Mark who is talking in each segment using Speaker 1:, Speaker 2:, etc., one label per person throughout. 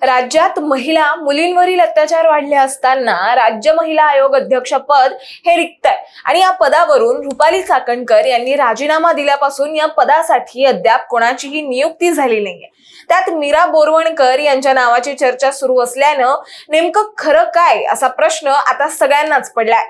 Speaker 1: राज्यात महिला मुलींवरील अत्याचार वाढले असताना राज्य महिला आयोग अध्यक्ष पद हे रिक्त आहे आणि या पदावरून रुपाली चाकणकर यांनी राजीनामा दिल्यापासून या पदासाठी अद्याप कोणाचीही नियुक्ती झाली नाहीये। त्यात मीरा बोरवणकर यांच्या नावाची चर्चा सुरू असल्यानं नेमकं खरं काय असा प्रश्न आता सगळ्यांनाच पडलाय।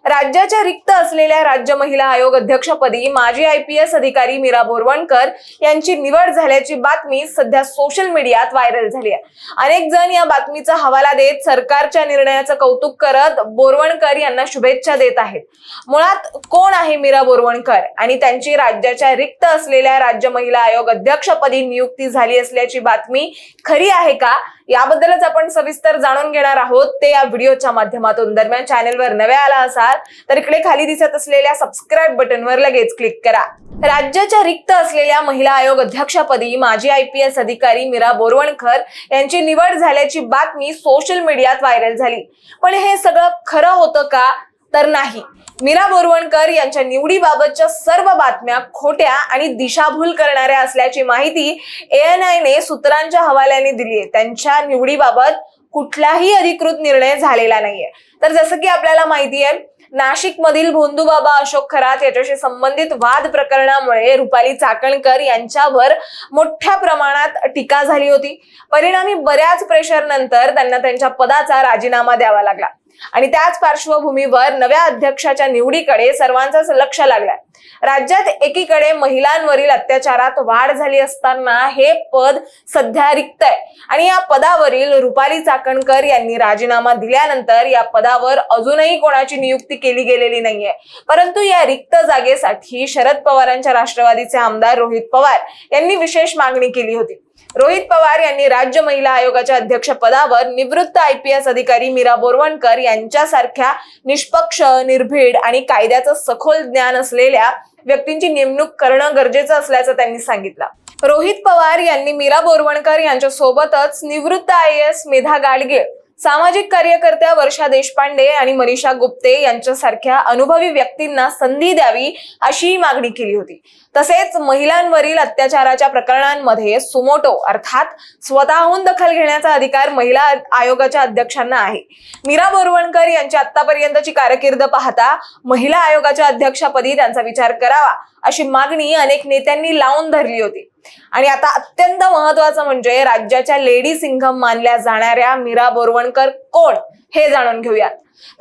Speaker 1: राज्याच्या रिक्त असलेल्या राज्य महिला आयोग अध्यक्षपदी माजी IPS अधिकारी मीरा बोरवणकर यांची निवड झाल्याची बातमी सध्या सोशल मीडियात व्हायरल झाली आहे। अनेक जण या बातमीचा हवाला देत सरकारच्या निर्णयाचं कौतुक करत बोरवणकर यांना शुभेच्छा देत आहेत। मुळात कोण आहे मीरा बोरवणकर आणि त्यांची राज्याच्या रिक्त असलेल्या राज्य महिला आयोग अध्यक्षपदी नियुक्ती झाली असल्याची बातमी खरी आहे का याबद्दलच आपण सविस्तर जाणून घेणार आहोत ते या व्हिडिओच्या माध्यमातून। दरम्यान चॅनलवर नवे आला असाल तर इकडे खाली दिसत असलेल्या सबस्क्राइब बटनवर लगेच क्लिक करा। राज्याच्या रिक्त असलेल्या महिला आयोग अध्यक्षपदी माजी IPS अधिकारी मीरा बोरवणकर यांची निवड झाल्याची बातमी सोशल मीडियात व्हायरल झाली, पण हे सगळं खरं होतं का तर नाही। मीरा बोरवणकर यांच्या निवडीबाबतच्या सर्व बातम्या खोट्या आणि दिशाभूल करणाऱ्या असल्याची माहिती ANI ने सूत्रांच्या हवाल्याने दिली आहे। त्यांच्या निवडीबाबत कुठलाही अधिकृत निर्णय झालेला नाहीये। तर जसं की आपल्याला माहिती आहे, नाशिक मधील भोंदूबाबा अशोक खरात याच्याशी संबंधित वाद प्रकरणामुळे रुपाली चाकणकर यांच्यावर मोठ्या प्रमाणात टीका झाली होती। परिणामी बऱ्याच प्रेशर नंतर त्यांना त्यांच्या पदाचा राजीनामा द्यावा लागला आणि त्याच पार्श्वभूमीवर नव्या अध्यक्षाच्या निवडीकडे सर्वांचंच लक्ष लागलंय। राज्यात एकीकडे महिलांवरील अत्याचारात वाढ झाली असताना हे पद सध्या रिक्त आहे आणि या पदावरील रुपाली चाकणकर यांनी राजीनामा दिल्यानंतर या पदावर अजूनही कोणाची नियुक्ती केली गेलेली नाहीये। परंतु या रिक्त जागेसाठी शरद पवारांच्या राष्ट्रवादीचे आमदार रोहित पवार यांनी विशेष मागणी केली होती। रोहित पवार यांनी राज्य महिला आयोगाच्या अध्यक्ष पदावर निवृत्त IPS अधिकारी मीरा बोरवणकर यांच्यासारख्या निष्पक्ष, निर्भीड आणि कायद्याचं सखोल ज्ञान असलेल्या व्यक्तींची नेमणूक करणं गरजेचं असल्याचं त्यांनी सांगितलं। रोहित पवार यांनी मीरा बोरवणकर यांच्या सोबतच निवृत्त IAS मेधा गाडगीळ, सामाजिक कार्यकर्त्या वर्षा देशपांडे आणि मनीषा गुप्ते यांच्यासारख्या अनुभवी व्यक्तींना संधी द्यावी अशी मागणी केली होती। तसेच महिलांवरील अत्याचाराच्या प्रकरणांमध्ये सुमोटो अर्थात स्वतःहून दखल घेण्याचा अधिकार महिला आयोगाच्या अध्यक्षांना आहे। मीरा बोरवणकर यांची आतापर्यंतची कारकीर्द पाहता महिला आयोगाच्या अध्यक्षपदी त्यांचा विचार करावा अशी मागणी अनेक नेत्यांनी लावून धरली होती। आणि आता अत्यंत महत्वाचं म्हणजे राज्याच्या लेडी सिंघम मानल्या जाणाऱ्या मीरा बोरवणकर कोण हे जाणून घेऊयात।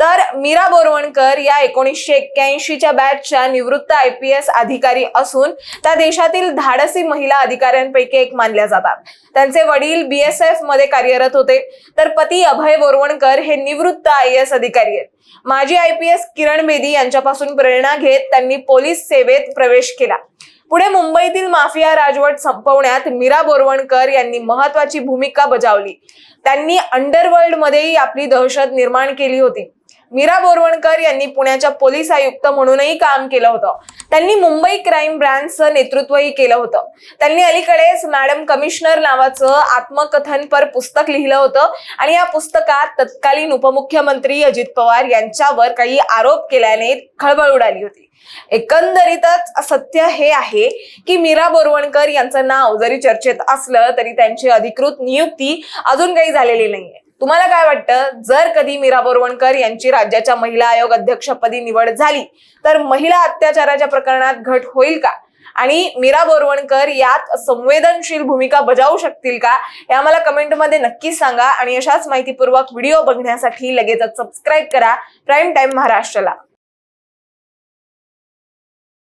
Speaker 1: तर मीरा बोरवणकर या 1981च्या बॅचच्या निवृत्त IPS अधिकारी असून त्या देशातील धाडसी महिला अधिकाऱ्यांपैकी एक मानल्या जातात। त्यांचे वडील BSF मध्ये कार्यरत होते, तर पती अभय बोरवणकर हे निवृत्त IAS अधिकारी आहेत। माजी IPS किरण बेदी यांच्यापासून प्रेरणा घेत त्यांनी पोलीस सेवेत प्रवेश केला। पुढे मुंबईतील माफिया राजवट संपवण्यात मीरा बोरवणकर यांनी महत्वाची भूमिका बजावली। त्यांनी अंडरवर्ल्ड मध्येही आपली दहशत निर्माण केली होती। मीरा बोरवणकर यांनी पुण्याच्या पोलीस आयुक्त म्हणूनही काम केलं होतं। त्यांनी मुंबई क्राईम ब्रांचचं नेतृत्वही केलं होतं। त्यांनी अलीकडेच मॅडम कमिशनर नावाचं आत्मकथनपर पुस्तक लिहिलं होतं आणि या पुस्तकात तत्कालीन उपमुख्यमंत्री अजित पवार यांच्यावर काही आरोप केल्याने खळबळ उडाली होती। एकंदरीतच सत्य हे आहे की मीरा बोरवणकर यांचं नाव जरी चर्चेत असलं तरी त्यांची अधिकृत नियुक्ती अजून काही झालेली नाहीये। तुम्हाला काय वाटतं, जर कधी मीरा बोरवणकर यांची राज्याच्या महिला आयोग अध्यक्षपदी निवड झाली तर महिला अत्याचाराच्या प्रकरणात घट होईल का आणि मीरा बोरवणकर यात संवेदनशील भूमिका बजावू शकतील का हे आम्हाला कमेंटमध्ये नक्की सांगा आणि अशाच माहितीपूर्वक व्हिडिओ बघण्यासाठी लगेचच सबस्क्राईब करा प्राईम टाइम महाराष्ट्राला।